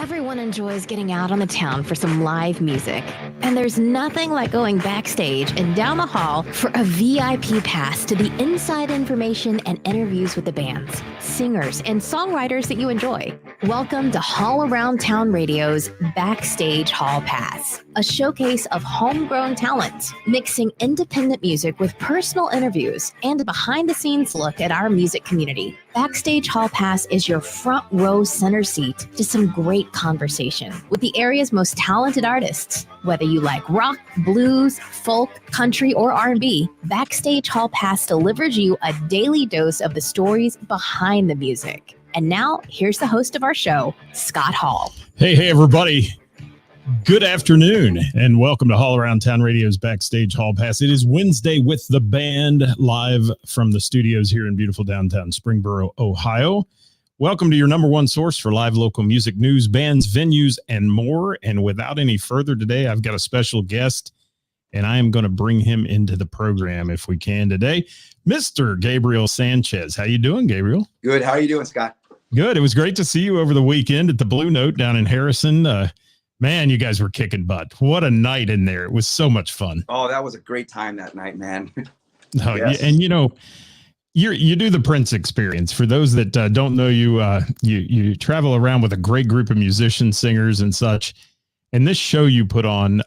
Everyone enjoys getting out on the town for some live music. And there's nothing like going backstage and down the hall for a VIP pass to the inside information and interviews with the bands, singers, and songwriters that you enjoy. Welcome to Hall Around Town Radio's Backstage Hall Pass, a showcase of homegrown talent, mixing independent music with personal interviews and a behind-the-scenes look at our music community. Backstage Hall Pass is your front row center seat to some great conversation with the area's most talented artists. Whether you like rock, blues, folk, country, or R&B, Backstage Hall Pass delivers you a daily dose of the stories behind the music. And now, here's the host of our show, Scott Hall. Hey, everybody. Good afternoon, and welcome to Hall Around Town Radio's Backstage Hall Pass. It is Wednesday with the band, live from the studios here in beautiful downtown Springboro, Ohio. Welcome to your number one source for live local music news, bands, venues, and more. And without any further today, I've got a special guest, and I am going to bring him into the program if we can today. Mr. Gabriel Sanchez. How you doing, Gabriel? Good. How are you doing, Scott? Good. It was great to see you over the weekend at the Blue Note down in Harrison. Man, you guys were kicking butt. What a night in there. It was so much fun. Oh, that was a great time that night, man. No, yes. And you know, you do the Prince experience. For those that don't know you, you travel around with a great group of musicians, singers, and such. And this show you put on,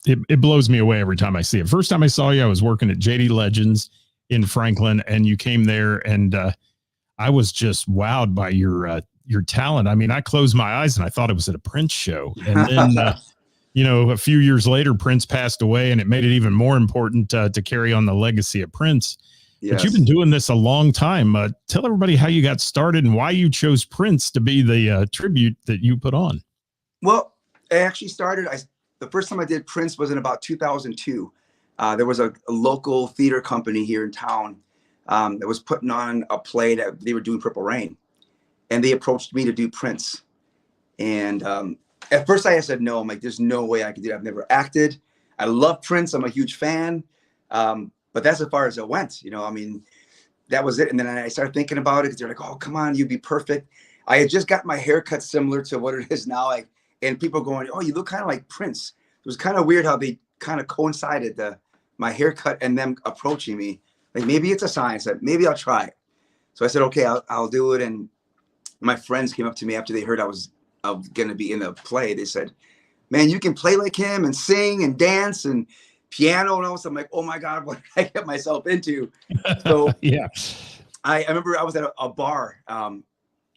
it blows me away every time I see it. First time I saw you, I was working at JD Legends in Franklin, and you came there, and I was just wowed by your talent. I mean, I closed my eyes and I thought it was at a Prince show. And then, you know, a few years later, Prince passed away, and it made it even more important to carry on the legacy of Prince. Yes. But you've been doing this a long time. Tell everybody how you got started and why you chose Prince to be the tribute that you put on. Well, I actually started, the first time I did Prince was in about 2002. There was a local theater company here in town that was putting on a play that they were doing Purple Rain. And they approached me to do Prince. And at first I said no. I'm like, there's no way I could do it. I've never acted. I love Prince. I'm a huge fan. But that's as far as it went. You know, I mean, that was it. And then I started thinking about it because they're like, oh, come on, you'd be perfect. I had just got my haircut similar to what it is now. And people going, oh, you look kind of like Prince. It was kind of weird how they kind of coincided, my haircut and them approaching me. Like, maybe it's a sign. I said, maybe I'll try it. So I said, okay, I'll do it. And my friends came up to me after they heard I was going to be in the play. They said, man, you can play like him and sing and dance and piano and all. So I'm like, oh my God, what did I get myself into? So yeah, I remember I was at a bar.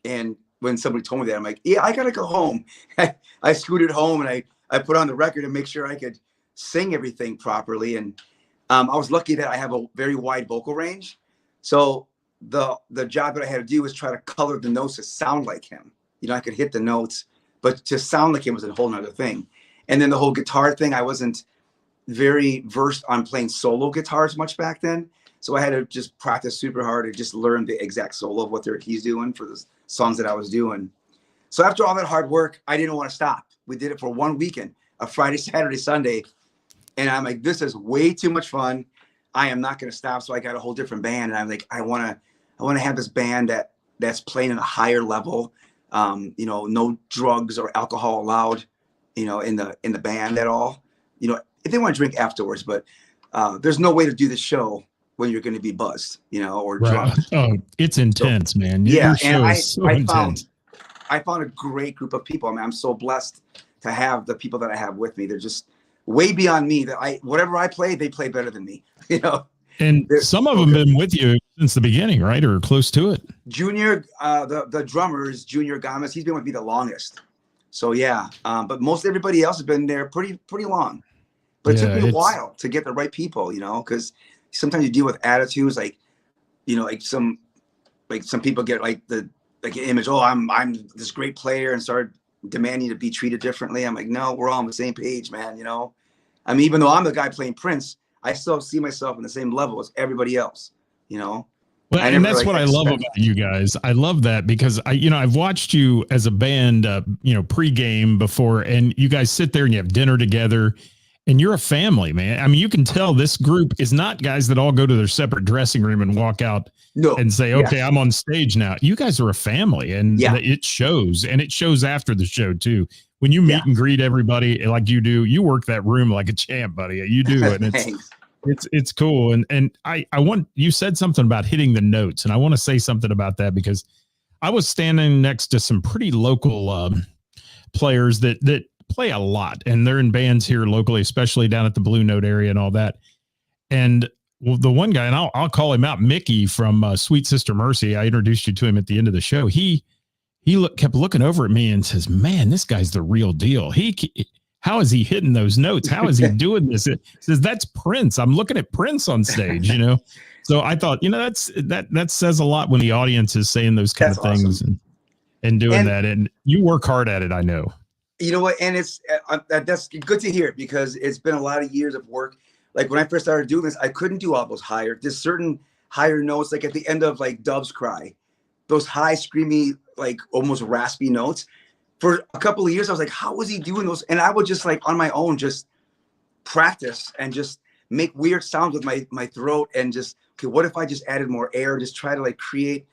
And when somebody told me that, I'm like, yeah, I got to go home. I scooted home and I put on the record to make sure I could sing everything properly. And I was lucky that I have a very wide vocal range. So the job that I had to do was try to color the notes to sound like him. You know, I could hit the notes, but to sound like him was a whole nother thing. And then the whole guitar thing, I wasn't very versed on playing solo guitars much back then. So I had to just practice super hard to just learn the exact solo of what he's doing for the songs that I was doing. So after all that hard work, I didn't want to stop. We did it for one weekend, a Friday, Saturday, Sunday. And I'm like, this is way too much fun. I am not going to stop. So I got a whole different band. And I'm like, I want to have this band that's playing at a higher level. You know, no drugs or alcohol allowed, you know, in the band at all. You know, if they want to drink afterwards, but there's no way to do the show when you're going to be buzzed, you know, or drunk. Oh, it's intense, man. Yeah, and I found a great group of people. I mean, I'm so blessed to have the people that I have with me. They're just way beyond me. That whatever I play, they play better than me. You know. And some of them been with you since the beginning, right? Or close to it. Junior, the drummer is Junior Gomez. He's been with me the longest. So yeah, but most everybody else has been there pretty long. But it took me a while to get the right people, you know, because sometimes you deal with attitudes like, you know, like some people get like an image. Oh, I'm this great player and start demanding to be treated differently. I'm like, no, we're all on the same page, man. You know, I mean, even though I'm the guy playing Prince, I still see myself on the same level as everybody else, you know? Well, and that's what I love about you guys. I love that because I've watched you as a band, pregame before, and you guys sit there and you have dinner together And you're a family, man. I mean, you can tell this group is not guys that all go to their separate dressing room and walk out and say, okay, I'm on stage now. You guys are a family, and it shows. And it shows after the show, too. When you meet and greet everybody like you do, you work that room like a champ, buddy. You do. And it's cool. And I want, you said something about hitting the notes, and I want to say something about that because I was standing next to some pretty local players that play a lot, and they're in bands here locally, especially down at the Blue Note area and all that. And the one guy, and I'll call him out, Mickey from Sweet Sister Mercy. I introduced you to him at the end of the show. He kept looking over at me and says, man, this guy's the real deal. How is he hitting those notes? How is he doing this? He says, that's Prince. I'm looking at Prince on stage, you know? So I thought, that says a lot when the audience is saying those kind of things and doing that. And you work hard at it, I know. You know what? And that's good to hear because it's been a lot of years of work. Like when I first started doing this, I couldn't do all those there's certain higher notes, like at the end of like Doves Cry, those high screamy, like almost raspy notes. For a couple of years, I was like, how was he doing those? And I would just like on my own, just practice and just make weird sounds with my throat and just, okay, what if I just added more air? Just try to like create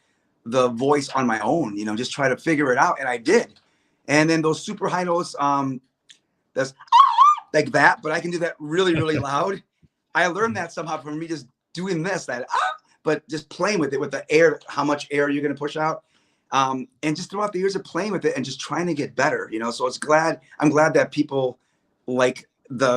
the voice on my own, just try to figure it out. And I did. And then those super high notes, that's like that, but I can do that really, really loud. I learned that somehow from me just doing this, but just playing with it, with the air, how much air you're going to push out. And just throughout the years of playing with it and just trying to get better, so I'm glad that people like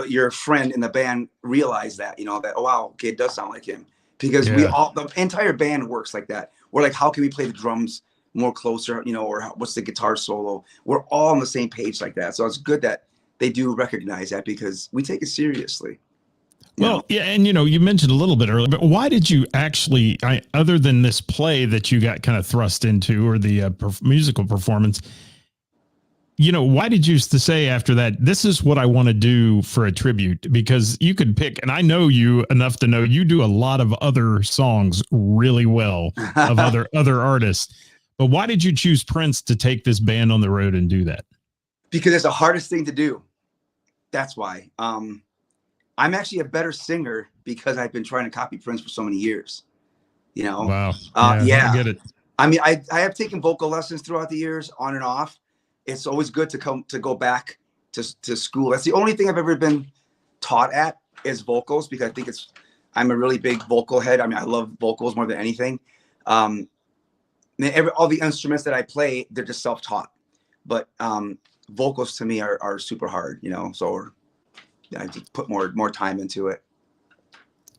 your friend in the band realize that, that, oh, wow, okay, it does sound like him because the entire band works like that. We're like, how can we play the drums more closer, or what's the guitar solo? We're all on the same page like that. So it's good that they do recognize that because we take it seriously. Well, yeah. And, you mentioned a little bit earlier, but why did you actually, other than this play that you got kind of thrust into or the musical performance, why did you say after that, this is what I want to do for a tribute? Because you could pick, and I know you enough to know you do a lot of other songs really well of other artists. But why did you choose Prince to take this band on the road and do that? Because it's the hardest thing to do. That's why. I'm actually a better singer because I've been trying to copy Prince for so many years. Wow. I get it. I mean, I have taken vocal lessons throughout the years, on and off. It's always good to go back to school. That's the only thing I've ever been taught at is vocals because I think I'm a really big vocal head. I mean, I love vocals more than anything. All the instruments that I play, they're just self-taught, but vocals to me are super hard, so I just put more time into it.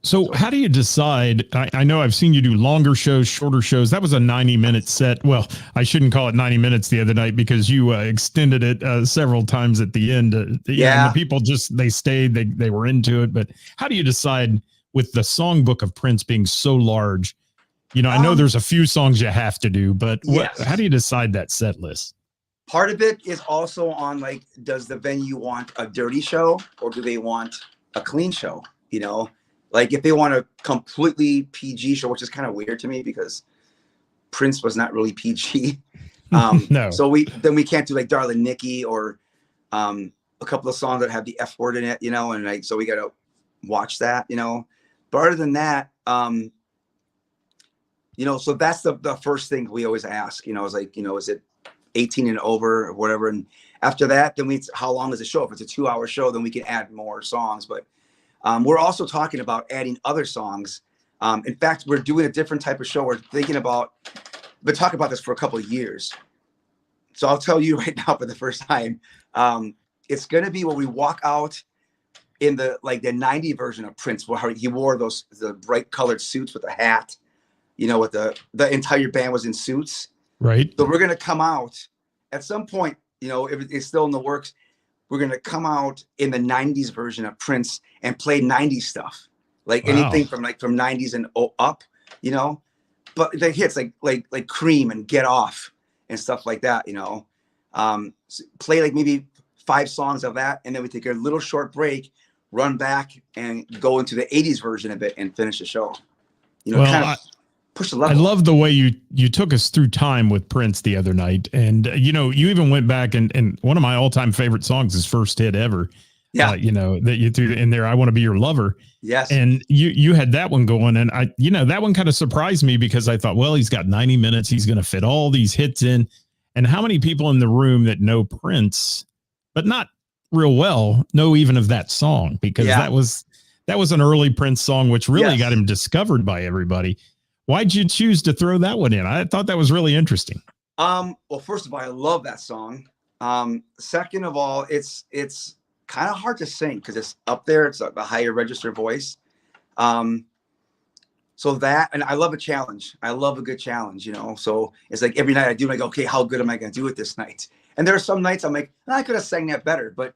So how do you decide? I know I've seen you do longer shows, shorter shows. That was a 90-minute set. Well, I shouldn't call it 90 minutes the other night because you extended it several times at the end. And the people they stayed, they were into it. But how do you decide with the songbook of Prince being so large? I know there's a few songs you have to do, but how do you decide that set list? Part of it is also on like, does the venue want a dirty show or do they want a clean show? Like if they want a completely PG show, which is kind of weird to me because Prince was not really PG. No. So we can't do like Darling Nikki or a couple of songs that have the F word in it, and like, so we got to watch that, But other than that, so that's the first thing we always ask, is like, is it 18 and over or whatever? And after that, then how long is the show? If it's a 2-hour show, then we can add more songs. But we're also talking about adding other songs. In fact, we're doing a different type of show. We're thinking about, but talk about this for a couple of years. So I'll tell you right now for the first time, it's going to be where we walk out in the 90 version of Prince, where he wore the bright colored suits with a hat, with the entire band was in suits. Right. So we're going to come out at some point, if it's still in the works, we're going to come out in the 90s version of Prince and play 90s stuff, like anything from 90s and up, but the hits like Cream and Get Off and stuff like that, play like maybe 5 songs of that. And then we take a little short break, run back and go into the 80s version of it and finish the show, push the level. I love the way you took us through time with Prince the other night. And, you even went back and one of my all-time favorite songs is First Hit Ever. Yeah. That you threw in there. I Want to Be Your Lover. Yes. And you had that one going, and that one kind of surprised me because I thought, well, he's got 90 minutes. He's going to fit all these hits in. And how many people in the room that know Prince, but not real well, know even of that song? Because that was an early Prince song, which really got him discovered by everybody. Why'd you choose to throw that one in? I thought that was really interesting. Well, first of all, I love that song. Second of all, it's kind of hard to sing because it's up there. It's a higher register voice. So that, and I love a challenge. I love a good challenge, so it's like every night I do, like, okay, how good am I going to do it this night? And there are some nights I'm like, I could have sang that better. But,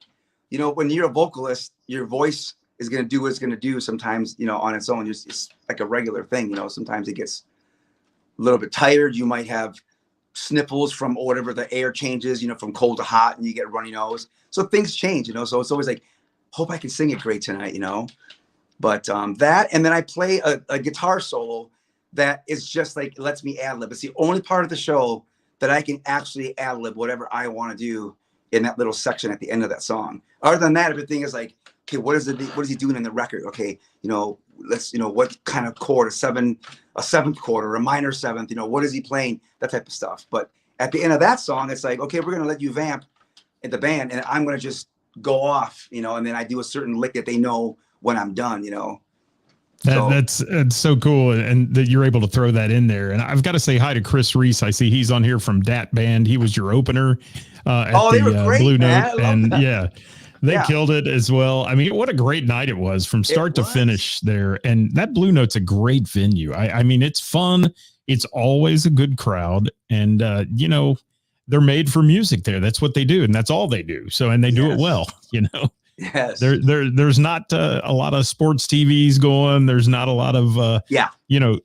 when you're a vocalist, your voice is going to do what it's going to do sometimes, on its own. It's like a regular thing, sometimes it gets a little bit tired. You might have sniffles from whatever, the air changes, from cold to hot, and you get a runny nose. So things change, so it's always like, hope I can sing it great tonight, But that, and then I play a guitar solo that is just like, lets me ad lib. It's the only part of the show that I can actually ad lib whatever I want to do in that little section at the end of that song. Other than that, everything is like, okay, what is he doing in the record? Okay, let's, what kind of chord, a seventh chord or a minor seventh, what is he playing? That type of stuff. But at the end of that song, it's like, okay, we're going to let you vamp at the band, and I'm going to just go off, and then I do a certain lick that they know when I'm done, That's so cool, and that you're able to throw that in there. And I've got to say hi to Chris Reese. I see he's on here from Dat Band. He was your opener at the great, Blue man. Note, and that. they killed it as well. I mean, what a great night it was from start to finish there. And that Blue Note's a great venue. I mean, it's fun. It's always a good crowd, and they're made for music there. That's what they do, and that's all they do. So, and they do it well. Yes. There's not a lot of sports TVs going. There's not a lot of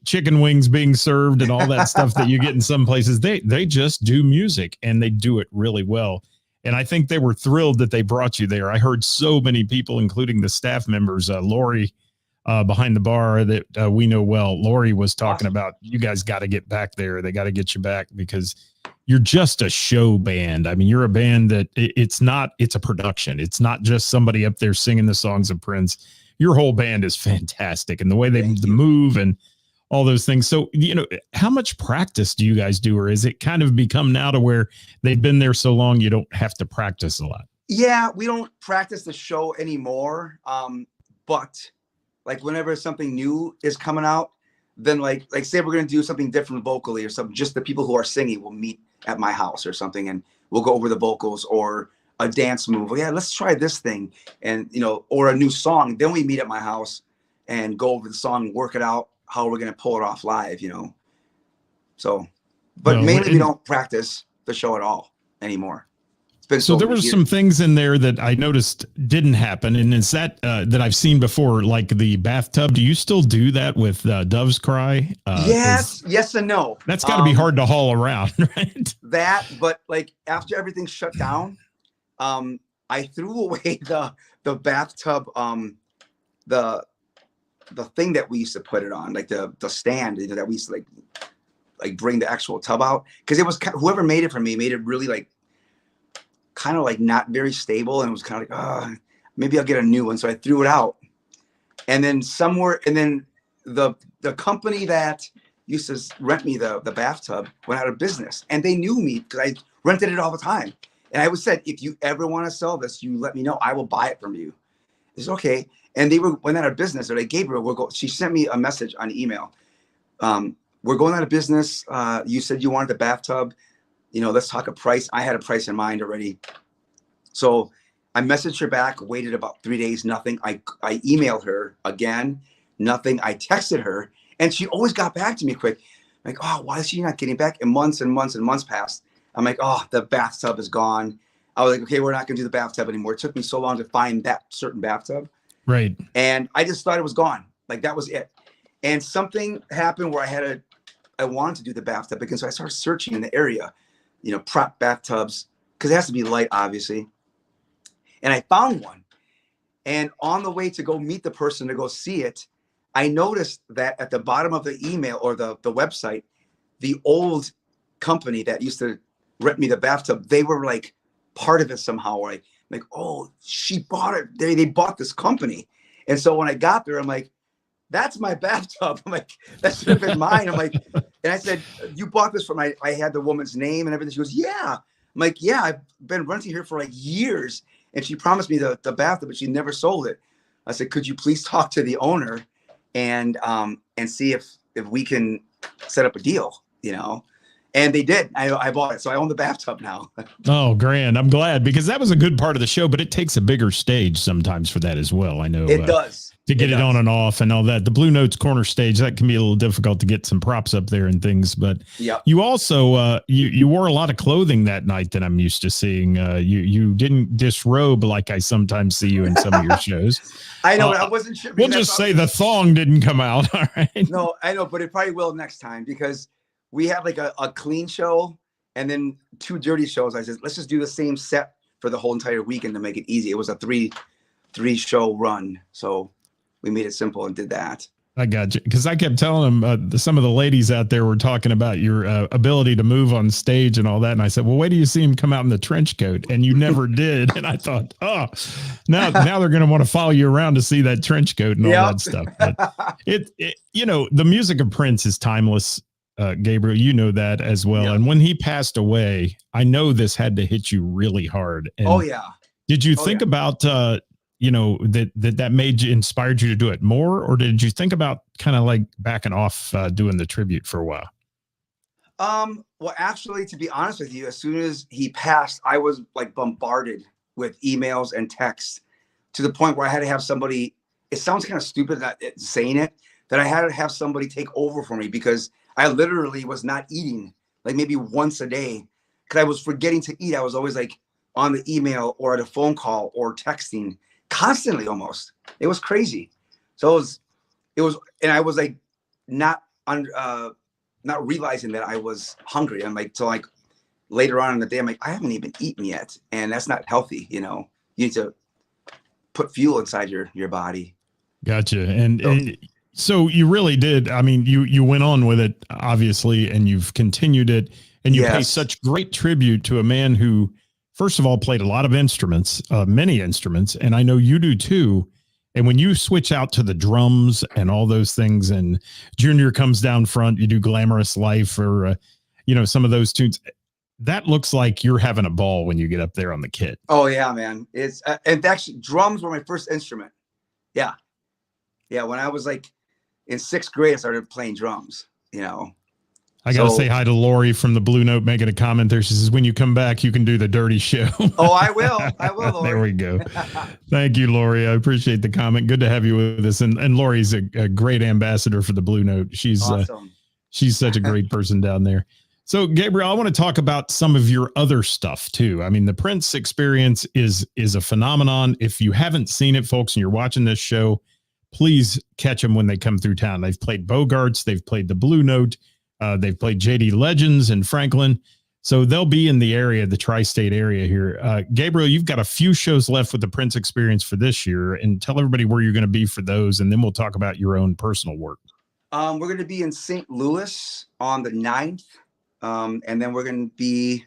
chicken wings being served and all that stuff that you get in some places. They just do music, and they do it really well. And I think they were thrilled that they brought you there. I heard so many people, including the staff members, Lori behind the bar that we know well. Lori was talking about, you guys got to get back there. They got to get you back because you're just a show band. I mean, you're a band that it's a production. It's not just somebody up there singing the songs of Prince. Your whole band is fantastic. And the way they move and all those things. So, how much practice do you guys do? Or is it kind of become now to where they've been there so long, you don't have to practice a lot? Yeah, we don't practice the show anymore. But like whenever something new is coming out, then like say we're going to do something different vocally or something, just the people who are singing will meet at my house or something, and we'll go over the vocals or a dance move. Yeah, let's try this thing, and or a new song. Then we meet at my house and go over the song, work it out, how we're going to pull it off live, So, but mainly we don't practice the show at all anymore. So there were some things in there that I noticed didn't happen, and is that I've seen before, like the bathtub. Do you still do that with Dove's Cry? Yes and no. That's got to be hard to haul around, right? That, but like after everything shut down, I threw away the bathtub, the thing that we used to put it on, like the stand that we used to like bring the actual tub out, because it was whoever made it for me made it really like kind of like not very stable, and it was kind of like, maybe I'll get a new one. So I threw it out, and then the company that used to rent me the bathtub went out of business, and they knew me because I rented it all the time. And I said, if you ever want to sell this, you let me know. I will buy it from you. It's okay. And they went out of business. They're like, Gabriel, she sent me a message on email. We're going out of business. You said you wanted the bathtub. Let's talk a price. I had a price in mind already. So I messaged her back, waited about 3 days, nothing. I emailed her again, nothing. I texted her, and she always got back to me quick. I'm like, oh, why is she not getting back? And months and months and months passed. I'm like, oh, the bathtub is gone. I was like, okay, we're not going to do the bathtub anymore. It took me so long to find that certain bathtub. Right. And I just thought it was gone. Like that was it. And something happened where I wanted to do the bathtub again. So I started searching in the area, prop bathtubs, because it has to be light, obviously. And I found one. And on the way to go meet the person to go see it, I noticed that at the bottom of the email or the website, the old company that used to rent me the bathtub, they were like part of it somehow, or like like, oh, she bought it. They bought this company. And so when I got there, I'm like, that's my bathtub. I'm like, that should have been mine. I'm like, and I said, you bought this from I had the woman's name and everything. She goes, yeah. I'm like, yeah, I've been renting here for like years. And she promised me the bathtub, but she never sold it. I said, could you please talk to the owner and see if we can set up a deal, you know? And they did. I bought it. So I own the bathtub now. Oh, grand. I'm glad, because that was a good part of the show, but it takes a bigger stage sometimes for that as well. I know it does. To get it on and off and all that. The Blue Notes corner stage, that can be a little difficult to get some props up there and things. But you also, you wore a lot of clothing that night that I'm used to seeing. You didn't disrobe like I sometimes see you in some of your shows. I know, I wasn't sure. We'll just say the thong didn't come out. All right. No, I know, but it probably will next time, because we had like a clean show and then 2 dirty shows. I said, let's just do the same set for the whole entire weekend to make it easy. It was a three show run. So we made it simple and did that. I got you. Because I kept telling them, some of the ladies out there were talking about your ability to move on stage and all that. And I said, well, wait till you see him come out in the trench coat. And you never did. And I thought, oh, now they're going to want to follow you around to see that trench coat and all that stuff. But it, you know, the music of Prince is timeless. Gabriel, you know that as well. Yeah. And when he passed away, I know this had to hit you really hard. And did you think about, you know, that made you, inspired you to do it more? Or did you think about kind of like backing off doing the tribute for a while? Well, actually, to be honest with you, as soon as he passed, I was like bombarded with emails and texts to the point where I had to have somebody, it sounds kind of stupid that saying it, that I had to have somebody take over for me, because I literally was not eating like maybe once a day because I was forgetting to eat. I was always like on the email or at a phone call or texting constantly almost. It was crazy. So it was, and I was like not realizing that I was hungry. I'm like, so like later on in the day, I'm like, I haven't even eaten yet. And that's not healthy. You know, you need to put fuel inside your body. Gotcha. And so you really did. I mean, you went on with it, obviously, and you've continued it, and you pay such great tribute to a man who, first of all, played a lot of instruments, many instruments, and I know you do too. And when you switch out to the drums and all those things, and Junior comes down front, you do Glamorous Life or, you know, some of those tunes, that looks like you're having a ball when you get up there on the kit. Oh yeah, man. It's, and actually drums were my first instrument. Yeah. Yeah. When I was like in 6th grade, I started playing drums, you know. I got to say hi to Lori from the Blue Note making a comment there. She says, when you come back, you can do the dirty show. Oh, I will. Lori. There we go. Thank you, Lori. I appreciate the comment. Good to have you with us. And Lori's a great ambassador for the Blue Note. She's awesome. She's such a great person down there. So, Gabriel, I want to talk about some of your other stuff, too. I mean, the Prince experience is a phenomenon. If you haven't seen it, folks, and you're watching this show, please catch them when they come through town. They've played Bogarts. They've played the Blue Note. They've played JD Legends in Franklin. So they'll be in the area, the tri-state area here. Gabriel, you've got a few shows left with the Prince experience for this year, and tell everybody where you're going to be for those, and then we'll talk about your own personal work. We're going to be in St. Louis on the 9th, and then we're going to be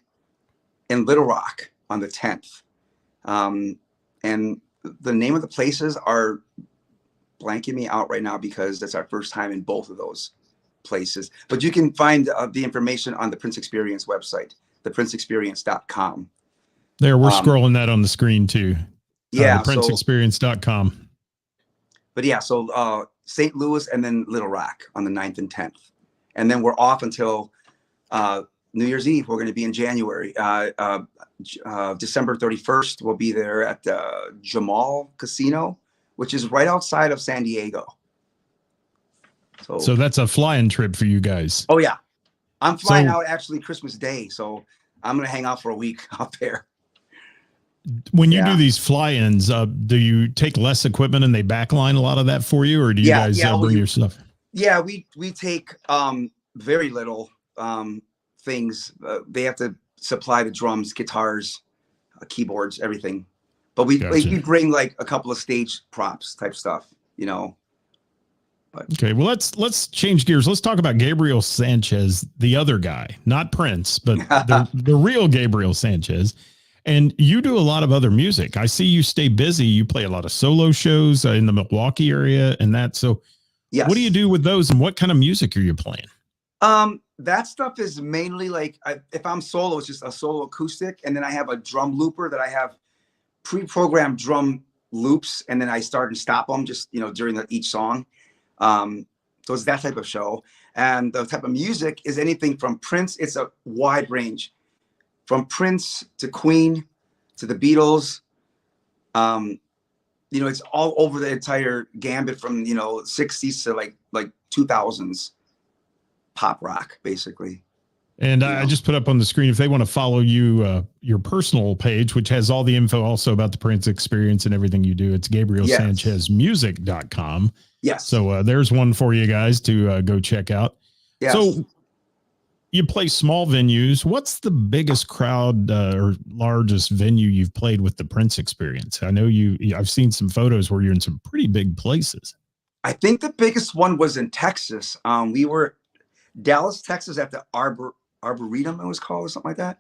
in Little Rock on the 10th. And the name of the places are blanking me out right now because that's our first time in both of those places. But you can find the information on the Prince Experience website, theprinceexperience.com. There, we're scrolling that on the screen too. Yeah, theprinceexperience.com. But yeah, so St. Louis and then Little Rock on the 9th and 10th. And then we're off until New Year's Eve. We're going to be in January. December 31st, we'll be there at Jamal Casino, which is right outside of San Diego. So that's a flying trip for you guys. Oh, yeah. I'm flying out actually Christmas Day. So I'm going to hang out for a week out there. When you do these fly-ins, do you take less equipment and they backline a lot of that for you? Or do you guys bring your stuff? Yeah, we take very little things. They have to supply the drums, guitars, keyboards, everything. But we bring like a couple of stage props type stuff, you know. But. Okay, well, let's change gears. Let's talk about Gabriel Sanchez, the other guy, not Prince, but the real Gabriel Sanchez. And you do a lot of other music. I see you stay busy. You play a lot of solo shows in the Milwaukee area and that. So Yes. what do you do with those and what kind of music are you playing? That stuff is mainly like, if I'm solo, it's just a solo acoustic. And then I have a drum looper that I have pre-programmed drum loops. And then I start and stop them just, during each song. So it's that type of show. And the type of music is anything from Prince. It's a wide range from Prince to Queen to the Beatles. It's all over the entire gambit from, 60s to like 2000s. Pop rock, basically. And I just put up on the screen, if they want to follow you, your personal page, which has all the info also about the Prince experience and everything you do, it's GabrielSanchezMusic.com. Yes. So there's one for you guys to go check out. Yes. So you play small venues. What's the biggest crowd or largest venue you've played with the Prince experience? I know I've seen some photos where you're in some pretty big places. I think the biggest one was in Texas. We were Dallas, Texas, at the Arboretum, it was called, or something like that.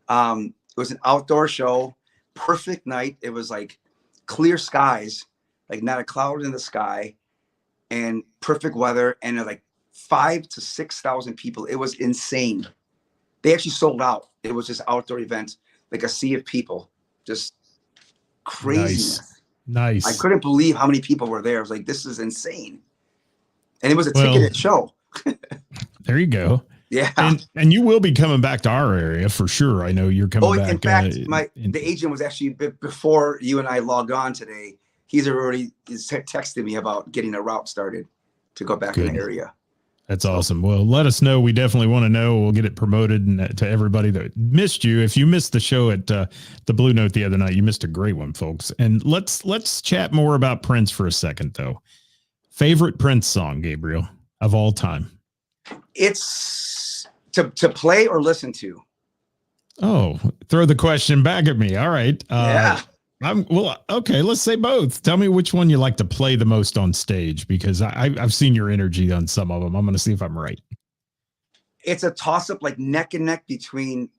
It was an outdoor show, perfect night. It was like clear skies, like not a cloud in the sky, and perfect weather, and like 5,000 to 6,000 people. It was insane. They actually sold out. It was this outdoor event, like a sea of people, just craziness. Nice. I couldn't believe how many people were there. I was like, this is insane. And it was a ticketed show. There you go. Yeah. And you will be coming back to our area for sure. I know you're coming back. In fact, the agent was actually, before you and I logged on today, he's already texted me about getting a route started to go back in the area. That's awesome. Well, let us know. We definitely want to know. We'll get it promoted and to everybody that missed you. If you missed the show at the Blue Note the other night, you missed a great one, folks. And let's chat more about Prince for a second, though. Favorite Prince song, Gabriel, of all time? It's to play or listen to. Oh, throw the question back at me. All right. Yeah. Okay. Let's say both. Tell me which one you like to play the most on stage, because I've seen your energy on some of them. I'm going to see if I'm right. It's a toss up, like neck and neck between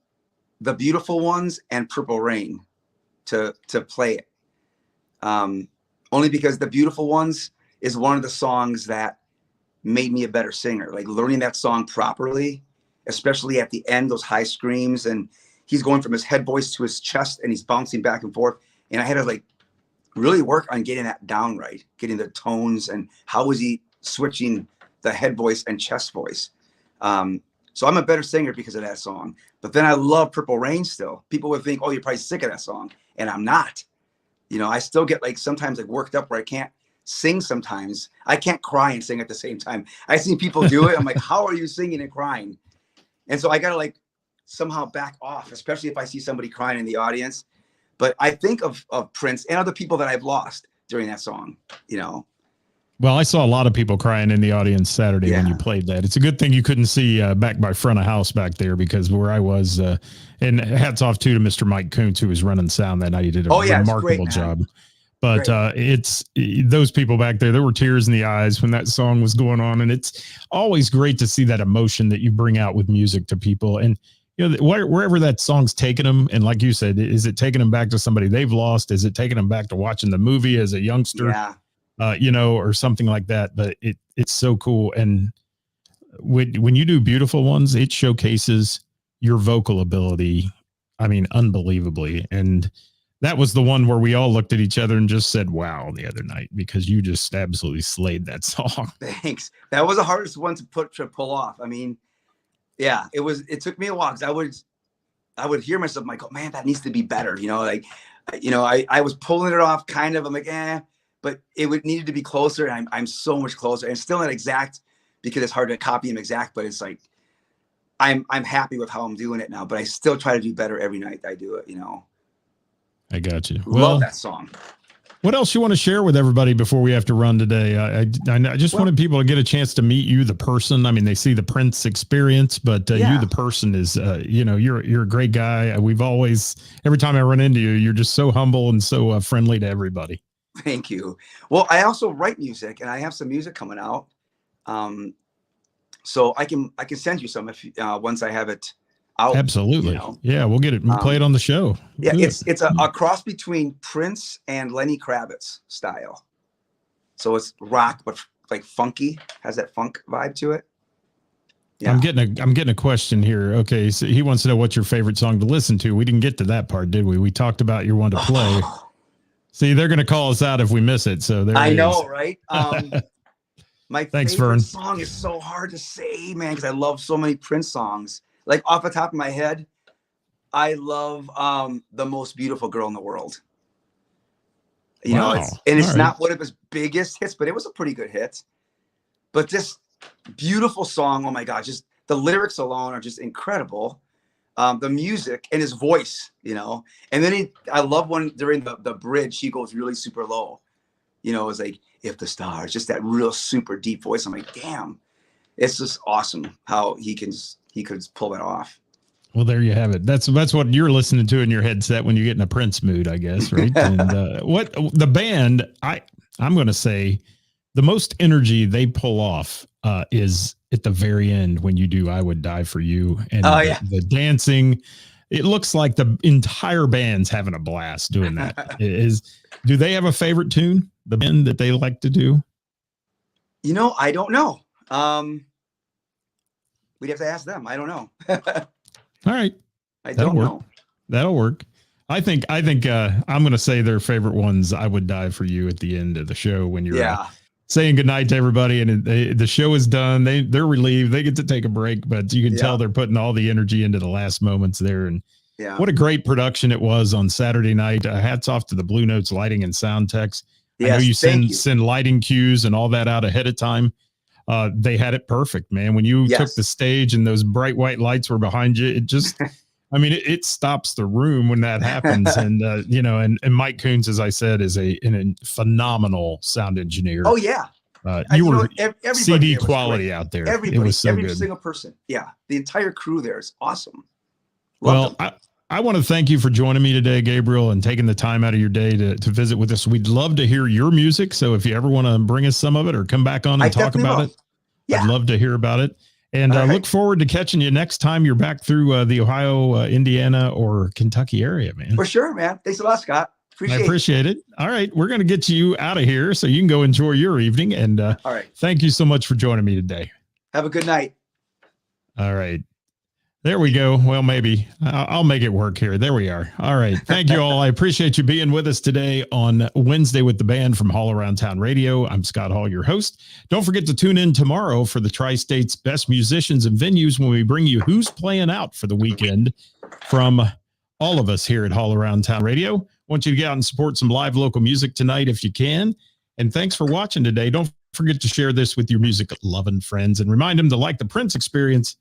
The Beautiful Ones and Purple Rain to play it. Only because The Beautiful Ones is one of the songs that made me a better singer. Like learning that song properly, especially at the end, those high screams, and he's going from his head voice to his chest and he's bouncing back and forth. And I had to really work on getting that down right, getting the tones and how was he switching the head voice and chest voice. So I'm a better singer because of that song. But then I love Purple Rain still. People would think, oh, you're probably sick of that song. And I'm not. I still get sometimes worked up where I can't sing sometimes. I can't cry and sing at the same time. I've seen people do it. I'm like, how are you singing and crying? And so I got to somehow back off, especially if I see somebody crying in the audience. But I think of Prince and other people that I've lost during that song, Well, I saw a lot of people crying in the audience Saturday when you played that. It's a good thing you couldn't see back by front of house back there, because where I was, and hats off to Mr. Mike Kuntz, who was running sound that night. He did a remarkable job. But it's those people back there, there were tears in the eyes when that song was going on. And it's always great to see that emotion that you bring out with music to people. And, wherever that song's taking them. And like you said, is it taking them back to somebody they've lost? Is it taking them back to watching the movie as a youngster? Or something like that. But it's so cool. And when you do Beautiful Ones, it showcases your vocal ability. I mean, unbelievably. And that was the one where we all looked at each other and just said, wow, the other night, because you just absolutely slayed that song. Thanks. That was the hardest one to pull off. I mean, yeah, it took me a while, because I would hear myself, like, oh man, that needs to be better. I was pulling it off kind of, I'm like, but it needed to be closer. And I'm so much closer, and still not exact because it's hard to copy him exact, but it's like, I'm happy with how I'm doing it now, but I still try to do better every night I do it, I got you. Love that song. What else you want to share with everybody before we have to run today? I just wanted people to get a chance to meet you, the person. I mean, they see the Prince experience, but you, the person, is, you're a great guy. We've always, every time I run into you, you're just so humble and so friendly to everybody. Thank you. Well, I also write music, and I have some music coming out. So I can send you some if once I have it out. Absolutely. You know? Yeah, we'll get it. We'll play it on the show. Yeah, Good. it's a cross between Prince and Lenny Kravitz style. So it's rock, but like funky, has that funk vibe to it. Yeah. I'm getting a question here. Okay, so he wants to know what's your favorite song to listen to. We didn't get to that part, did we? We talked about your one to play. See, they're going to call us out if we miss it. So there. I know, right? My Thanks, favorite Vern. song is so hard to say, man, because I love so many Prince songs. Like off the top of my head, I love "The Most Beautiful Girl in the World." You know, it's not one of his biggest hits, but it was a pretty good hit. But this beautiful song, oh my gosh, just the lyrics alone are just incredible. The music and his voice, you know. And then I love when during the bridge, he goes really super low. You know, it's like, if the stars, just that real super deep voice. I'm like, damn, it's just awesome how he could pull that off. Well, there you have it. That's what you're listening to in your headset when you get in a Prince mood, I guess, right? And what the band, I'm going to say, the most energy they pull off is at the very end when you do "I Would Die for You" and the dancing. It looks like the entire band's having a blast doing that. Do they have a favorite tune, the band, that they like to do? You know, I don't know. We'd have to ask them. I don't know. All right. I don't know. That'll work. I think I'm going to say their favorite one's "I Would Die for You" at the end of the show when you're saying goodnight to everybody and the show is done. They're relieved. They get to take a break, but you can tell they're putting all the energy into the last moments there. And what a great production it was on Saturday night. Hats off to the Blue Notes lighting and sound techs. Yes, I know you send lighting cues and all that out ahead of time. They had it perfect, man. When you took the stage and those bright white lights were behind you, it just, I mean, it stops the room when that happens. And, you know, and Mike Coons, as I said, is a phenomenal sound engineer. Oh yeah. You were CD quality out there. Everybody, it was so every good. Single person. Yeah. The entire crew there is awesome. Well, I want to thank you for joining me today, Gabriel, and taking the time out of your day to visit with us. We'd love to hear your music. So if you ever want to bring us some of it or come back on and talk about it, I'd love to hear about it. And look forward to catching you next time you're back through the Ohio, Indiana, or Kentucky area, man. For sure, man. Thanks a lot, Scott. I appreciate it. All right. We're going to get you out of here so you can go enjoy your evening. And all right. Thank you so much for joining me today. Have a good night. All right. There we go. Well, maybe I'll make it work here. There we are. All right. Thank you all. I appreciate you being with us today on Wednesday with the Band from Hall Around Town Radio. I'm Scott Hall, your host. Don't forget to tune in tomorrow for the Tri-State's best musicians and venues when we bring you who's playing out for the weekend from all of us here at Hall Around Town Radio. I want you to get out and support some live local music tonight if you can. And thanks for watching today. Don't forget to share this with your music-loving friends and remind them to like the Prince Experience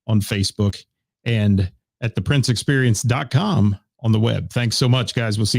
on Facebook and at theprinceexperience.com on the web. Thanks so much, guys. We'll see you next